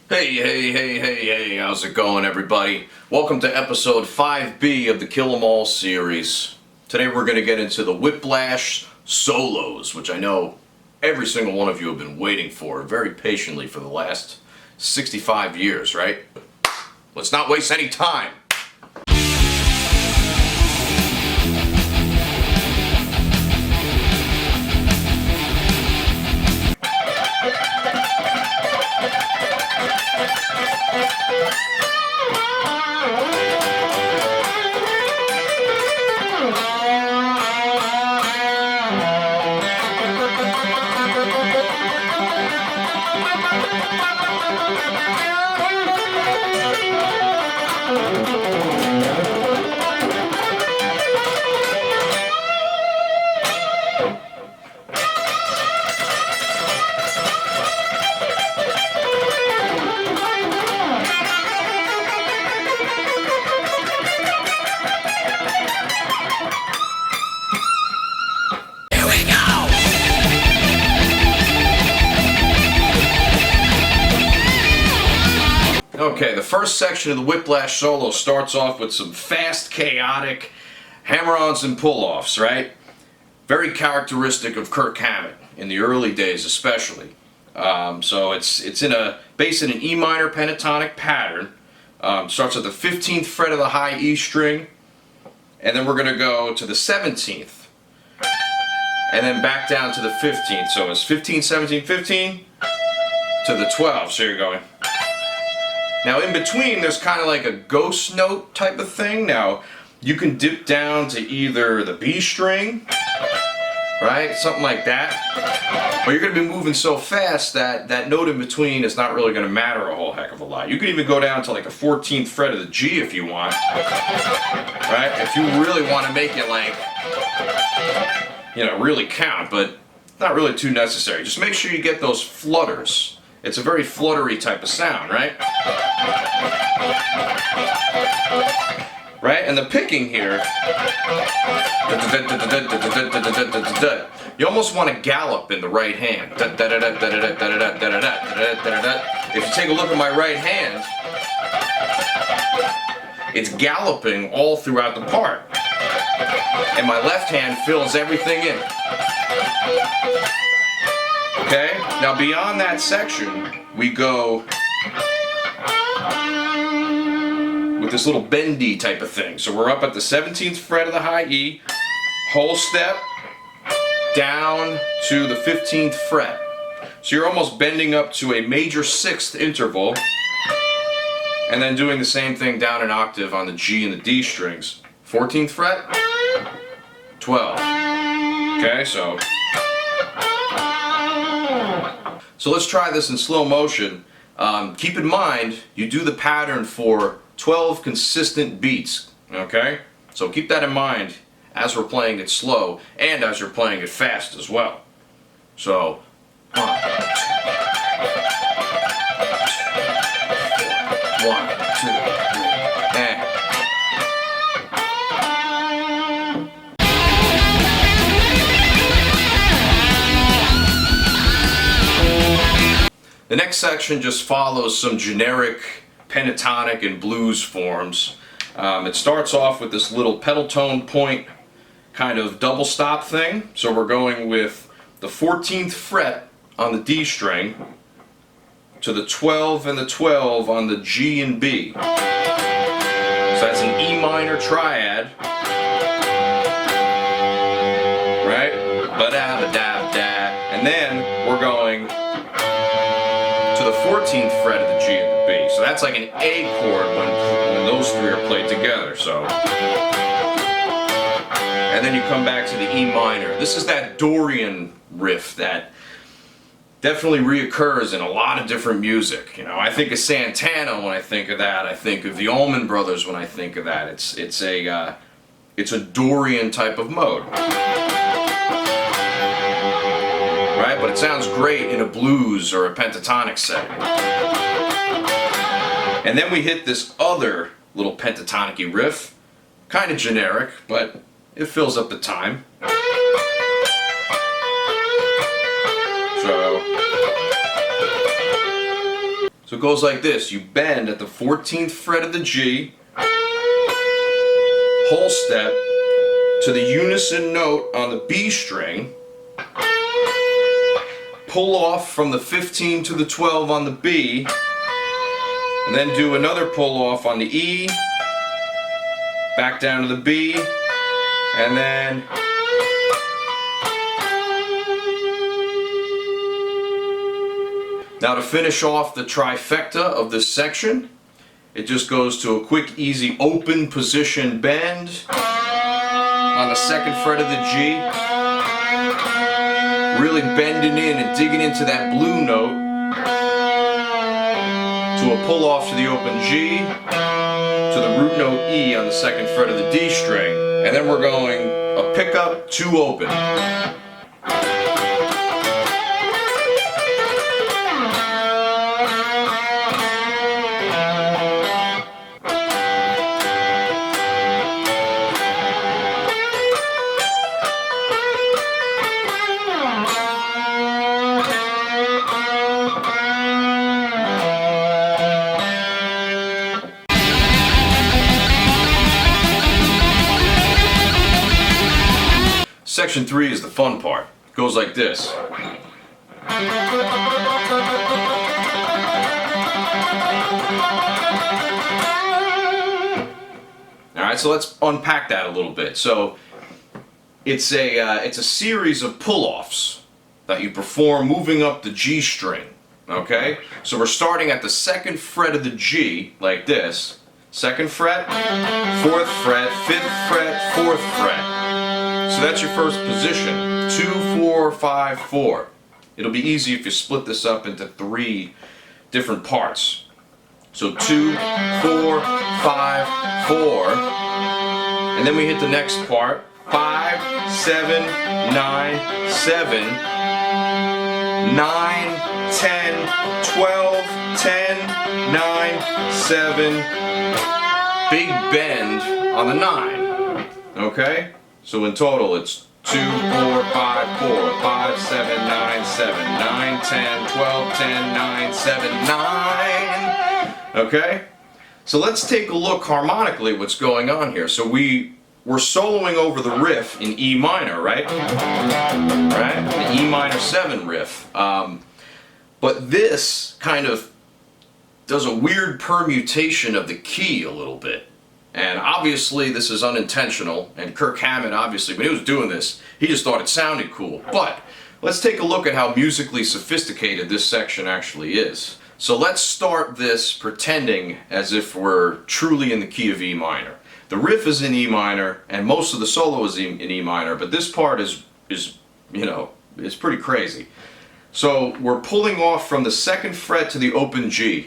Hey, how's it going, everybody? Welcome to episode 5B of the Kill 'Em All series. Today we're going to get into the Whiplash solos, which I know every single one of you have been waiting for very patiently for the last 65 years, right? Let's not waste any time. Okay, the first section of the Whiplash solo starts off with some fast, chaotic hammer-ons and pull-offs, right? Very characteristic of Kirk Hammett in the early days, especially. So it's based in an E minor pentatonic pattern. Starts at the 15th fret of the high E string, and then we're going to go to the 17th, and then back down to the 15th. So it's 15, 17, 15 to the 12. So you're going. Now in between there's kind of like a ghost note type of thing. Now you can dip down to either the B string, right? Something like that. But you're going to be moving so fast that that note in between is not really going to matter a whole heck of a lot. You can even go down to like the 14th fret of the G if you want. Right? If you really want to make it like, really count, but not really too necessary. Just make sure you get those flutters. It's a very fluttery type of sound, right? Right? And the picking here, you almost want to gallop in the right hand. If you take a look at my right hand, it's galloping all throughout the part. And my left hand fills everything in. Okay? Now beyond that section, we go with this little bendy type of thing. So we're up at the 17th fret of the high E, whole step, down to the 15th fret. So you're almost bending up to a major sixth interval, and then doing the same thing down an octave on the G and the D strings. 14th fret, 12. Okay, so let's try this in slow motion. Keep in mind, you do the pattern for 12 consistent beats, okay? So keep that in mind as we're playing it slow and as you're playing it fast as well. So, 1, 2, 1, 2, 3, and the next section just follows some generic pentatonic and blues forms. It starts off with this little pedal tone point kind of double stop thing. So we're going with the 14th fret on the D string to the 12 and the 12 on the G and B. So that's an E minor triad. Right? Ba-da-ba-da-ba-da. And then we're going to the 14th fret of the G and the B. So that's like an A chord when those three are played together. So, and then you come back to the E minor. This is that Dorian riff that definitely reoccurs in a lot of different music. I think of Santana when I think of that. I think of the Allman Brothers when I think of that. It's a Dorian type of mode. Right? But it sounds great in a blues or a pentatonic setting. And then we hit this other little pentatonic-y riff. Kind of generic, but it fills up the time. So So it goes like this. You bend at the 14th fret of the G, whole step, to the unison note on the B string, pull off from the 15 to the 12 on the B, and then do another pull off on the E, back down to the B, and then now to finish off the trifecta of this section, it just goes to a quick, easy open position bend on the 2nd fret of the G, really bending in and digging into that blue note, to a pull off to the open G, to the root note E on the 2nd fret of the D string, and then we're going a pickup, 2 open. Section 3 is the fun part. It goes like this. Alright, so let's unpack that a little bit. So it's a series of pull-offs that you perform moving up the G string. Okay? So we're starting at the 2nd fret of the G, like this. 2nd fret, 4th fret, 5th fret, 4th fret. So that's your first position. 2, 4, 5, 4. It'll be easy if you split this up into 3 different parts. So 2, 4, 5, 4. And then we hit the next part. 5, 7, 9, 7. 9, 10, 12, 10, 9, 7. Big bend on the 9. Okay? So in total it's 2, 4, 5, 4, 5, 7, 9, 7, 9, 10, 12, 10, 9, 7, 9. Okay? So let's take a look harmonically what's going on here. So we're soloing over the riff in E minor, right? Right? The E minor 7 riff. But this kind of does a weird permutation of the key a little bit. And obviously this is unintentional, and Kirk Hammett, obviously, when he was doing this, he just thought it sounded cool. But let's take a look at how musically sophisticated this section actually is. So let's start this pretending as if we're truly in the key of E minor. The riff is in E minor, and most of the solo is in E minor, but this part is pretty crazy. So we're pulling off from the 2nd fret to the open G,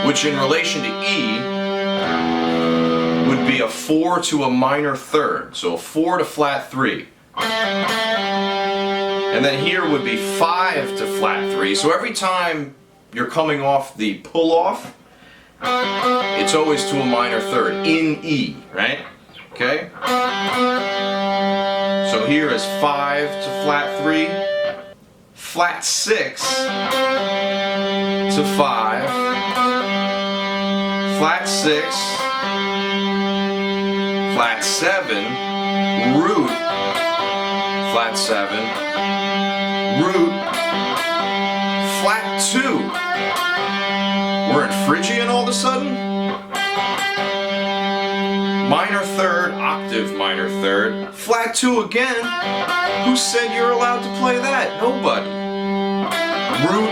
which in relation to E would be a 4 to a minor 3rd, so a 4 to flat 3. And then here would be 5 to flat 3, so every time you're coming off the pull-off, it's always to a minor 3rd, in E, right? Okay? So here is 5 to flat 3, flat 6 to 5, flat 6, flat 7, root, flat 7, root, flat 2. We're in Phrygian all of a sudden? Minor 3rd, octave minor 3rd, flat 2 again. Who said you're allowed to play that? Nobody. Root,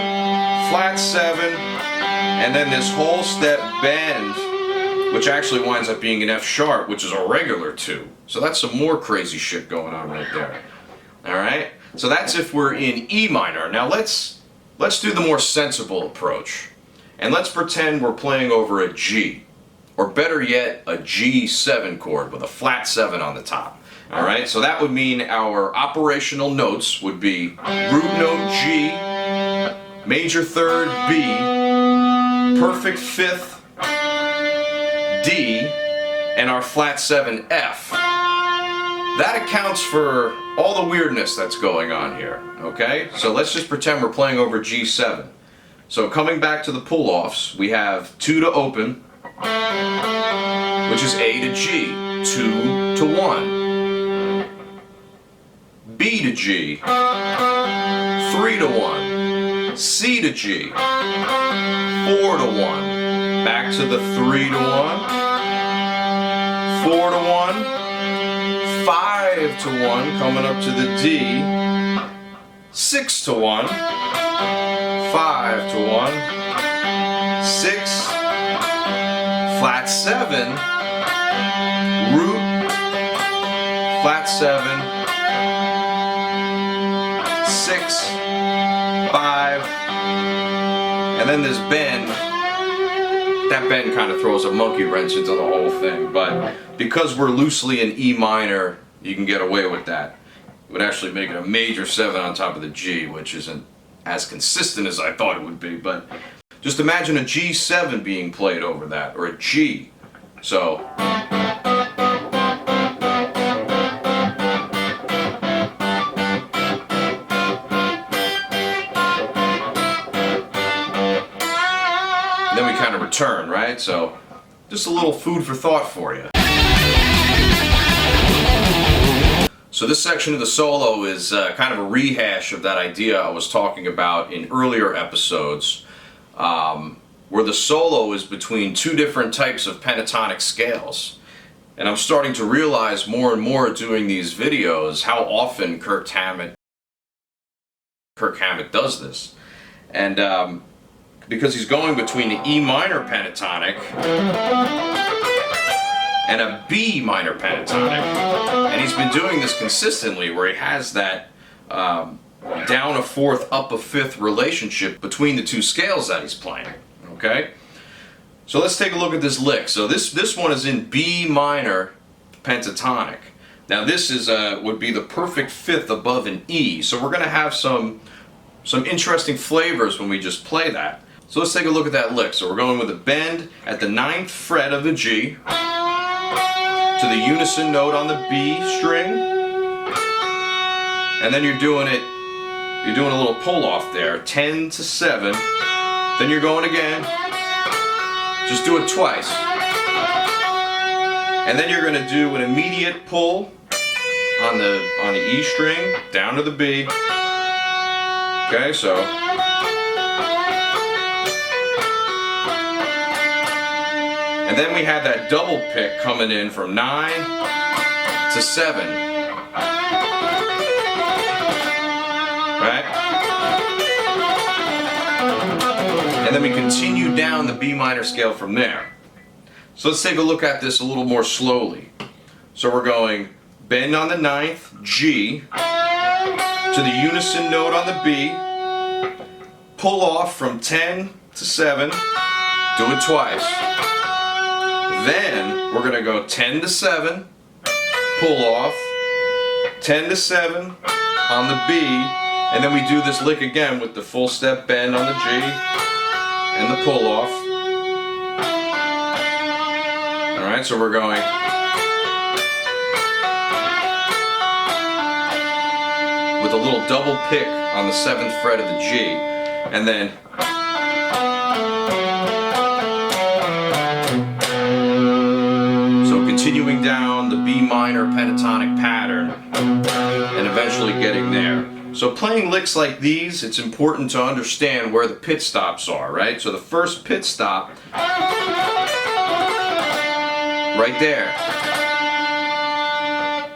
flat 7, and then this whole step bend, which actually winds up being an F sharp, which is a regular 2. So that's some more crazy shit going on right there. Alright? So that's if we're in E minor. Now let's do the more sensible approach. And let's pretend we're playing over a G. Or better yet, a G7 chord with a flat 7 on the top. Alright? So that would mean our operational notes would be root note G, major 3rd B, perfect 5th D, and our flat 7 F. That accounts for all the weirdness that's going on here, okay? So let's just pretend we're playing over G7. So coming back to the pull-offs, we have 2 to open, which is A to G, 2 to 1. B to G, 3 to 1. C to G, 4 to 1. Back to the 3 to 1, 4 to 1, 5 to 1, coming up to the D, 6 to 1, 5 to 1, 6, flat 7, root, flat 7, 6, 5, and then this bend. That bend kind of throws a monkey wrench into the whole thing, but because we're loosely in E minor, you can get away with that. It would actually make it a major 7 on top of the G, which isn't as consistent as I thought it would be, but just imagine a G7 being played over that, or a G. So then we kind of return, right? So just a little food for thought for you. So this section of the solo is kind of a rehash of that idea I was talking about in earlier episodes, where the solo is between 2 different types of pentatonic scales. And I'm starting to realize more and more doing these videos how often Kirk Hammett does this. And because he's going between an E minor pentatonic and a B minor pentatonic, and he's been doing this consistently where he has that down a 4th, up a 5th relationship between the 2 scales that he's playing. Okay, so let's take a look at this lick. So this one is in B minor pentatonic. Now this is would be the perfect 5th above an E. So we're going to have some interesting flavors when we just play that. So let's take a look at that lick. So we're going with a bend at the 9th fret of the G to the unison note on the B string, and then you're doing a little pull off there, 10 to 7. Then you're going again. Just do it twice, and then you're going to do an immediate pull on the E string down to the B. Okay, so. And then we have that double pick coming in from 9 to 7. Right? And then we continue down the B minor scale from there. So let's take a look at this a little more slowly. So we're going bend on the 9th, G, to the unison note on the B, pull off from 10 to 7, do it twice. Then we're going to go 10 to 7, pull off, 10 to 7 on the B, and then we do this lick again with the full step bend on the G and the pull off. Alright, so we're going with a little double pick on the 7th fret of the G, and then continuing down the B minor pentatonic pattern and eventually getting there. So playing licks like these, it's important to understand where the pit stops are, right? So the first pit stop, right there.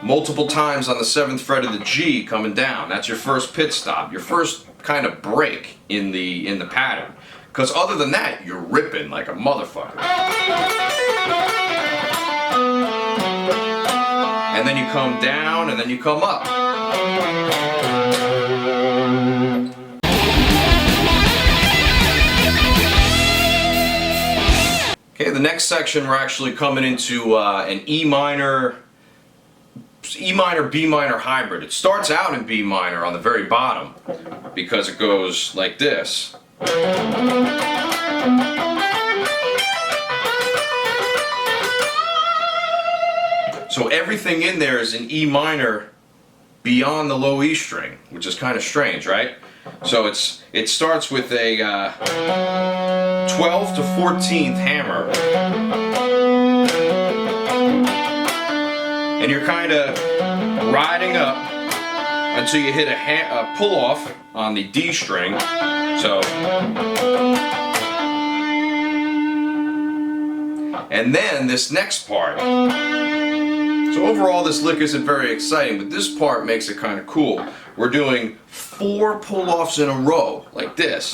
Multiple times on the 7th fret of the G coming down. That's your first pit stop, your first kind of break in the pattern. Because other than that, you're ripping like a motherfucker. And then you come down, and then you come up. Okay, the next section we're actually coming into an E minor, B minor hybrid. It starts out in B minor on the very bottom because it goes like this. So everything in there is in E minor beyond the low E string, which is kind of strange, right? So it starts with a 12th to 14th hammer, and you're kind of riding up until you hit a pull off on the D string. So, and then this next part. So overall this lick isn't very exciting, but this part makes it kind of cool. We're doing 4 pull-offs in a row, like this.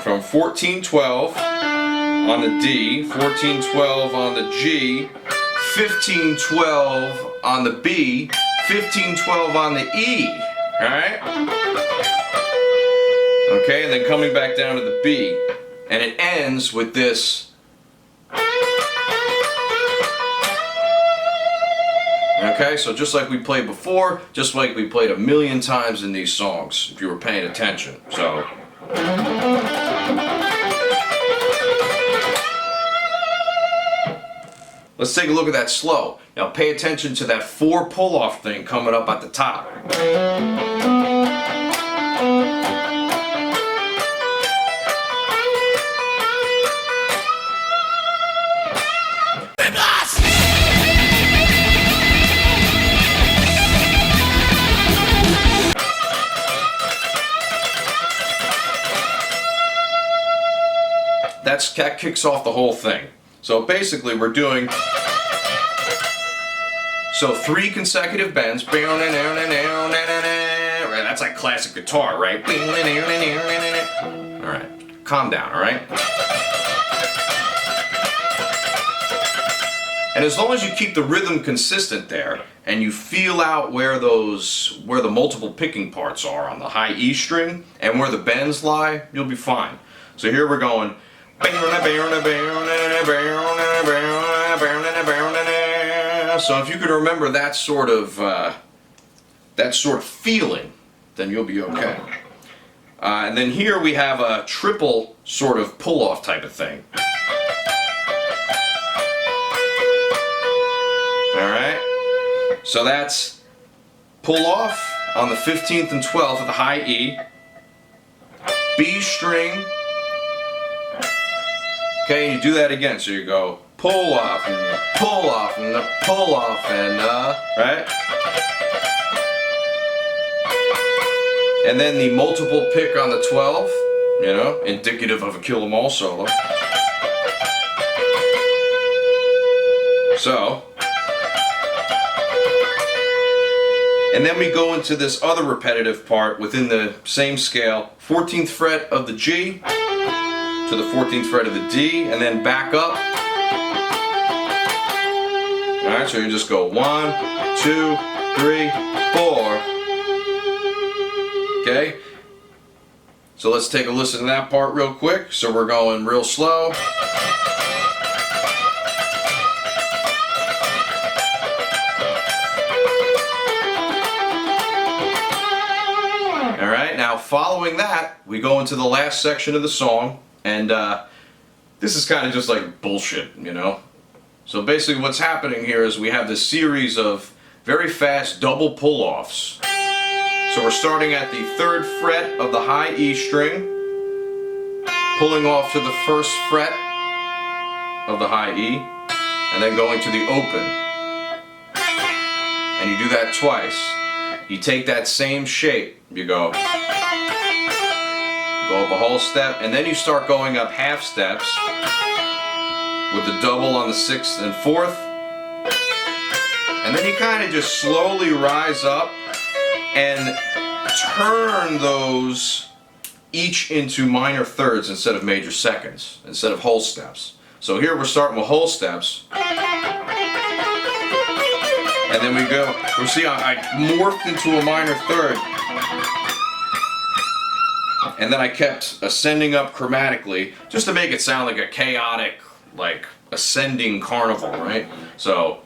From 14-12 on the D, 14-12 on the G, 15-12 on the B, 15-12 on the E, alright? Okay, and then coming back down to the B. And it ends with this. Okay, so just like we played before, just like we played a million times in these songs, if you were paying attention. So. Let's take a look at that slow. Now pay attention to that 4 pull-off thing coming up at the top. That kicks off the whole thing. So basically we're doing 3 consecutive bends. That's like classic guitar, right? Alright, calm down, alright? And as long as you keep the rhythm consistent there, and you feel out where the multiple picking parts are on the high E string, and where the bends lie, you'll be fine. So here we're going. So if you can remember that sort of feeling, then you'll be okay. And then here we have a triple sort of pull-off type of thing. Alright? So that's pull-off on the 15th and 12th of the high E, B string. Okay, and you do that again, so you go pull off and pull off and pull off and right? And then the multiple pick on the 12, you know, indicative of a Kill 'Em All solo. So, and then we go into this other repetitive part within the same scale, 14th fret of the G to the 14th fret of the D, and then back up. Alright, so you just go 1, 2, 3, 4. Okay? So let's take a listen to that part real quick. So we're going real slow. Alright, now following that, we go into the last section of the song. And this is kind of just like bullshit, you know? So basically what's happening here is we have this series of very fast double pull-offs. So we're starting at the 3rd fret of the high E string, pulling off to the 1st fret of the high E, and then going to the open. And you do that twice. You take that same shape, you go up a whole step, and then you start going up half steps with the double on the 6th and 4th, and then you kind of just slowly rise up and turn those each into minor thirds instead of major seconds, instead of whole steps. So here we're starting with whole steps, and then we go, we'll see I morphed into a minor third. And then I kept ascending up chromatically just to make it sound like a chaotic, like ascending carnival, right? So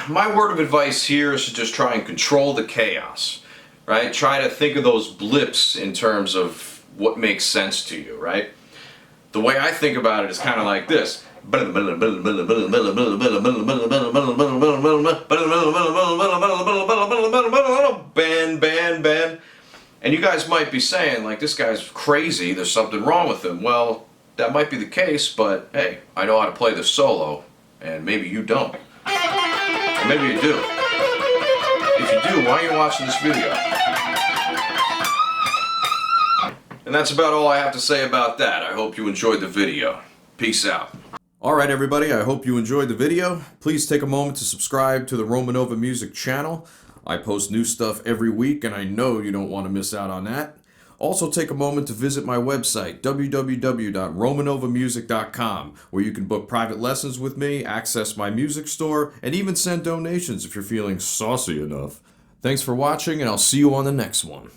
my word of advice here is to just try and control the chaos, right? Try to think of those blips in terms of what makes sense to you, right? The way I think about it is kind of like this. Bend. And you guys might be saying, like, this guy's crazy, there's something wrong with him. Well, that might be the case, but hey, I know how to play this solo, and maybe you don't. Or maybe you do. If you do, why are you watching this video? And that's about all I have to say about that. I hope you enjoyed the video. Peace out. Alright everybody, I hope you enjoyed the video. Please take a moment to subscribe to the RomanOva Music channel. I post new stuff every week and I know you don't want to miss out on that. Also take a moment to visit my website, www.romanovamusic.com, where you can book private lessons with me, access my music store, and even send donations if you're feeling saucy enough. Thanks for watching and I'll see you on the next one.